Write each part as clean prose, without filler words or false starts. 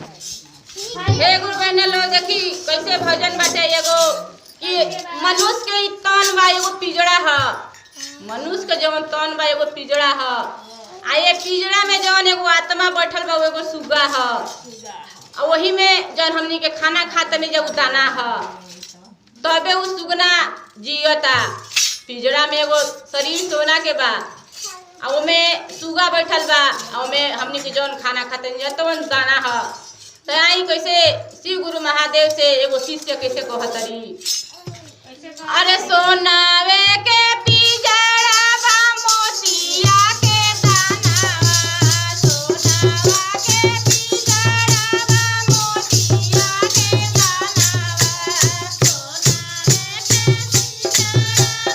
हे गुरु बहन लोग देखी कैसे भजन बाटे एगो कि मनुष्य के तन बा एगो पिजड़ा ह। मनुष्य के जवन तन बा एगो पिजड़ा ह। आ ये पिजड़ा में जवन एगो आत्मा बैठल बा एगो सुगा ह। आ वही में जवन हमनी के खाना खातनी जब दाना ह तबे उ सुगना जियता। पिजड़ा में एगो शरीर सोना के बा आ ओमे सुगा बैठल बा आ ओमे हमनी के जवन खाना खातनी तवन दाना ह। तो आई कैसे शिव गुरु महादेव से एगो शिष्य कैसे कहतरी अरे सोनावे के पिजड़ा बा मोतिया के दानावा सोनावा के पिजड़ा बा मोतिया के दानावा सोनावे के पिजड़ा बा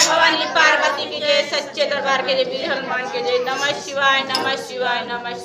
भवानी पार्वती की जय, सच्चे दरबार के जय, वीर हनुमान के जय। नमः शिवाय, नमः शिवाय, नमः शिवाय।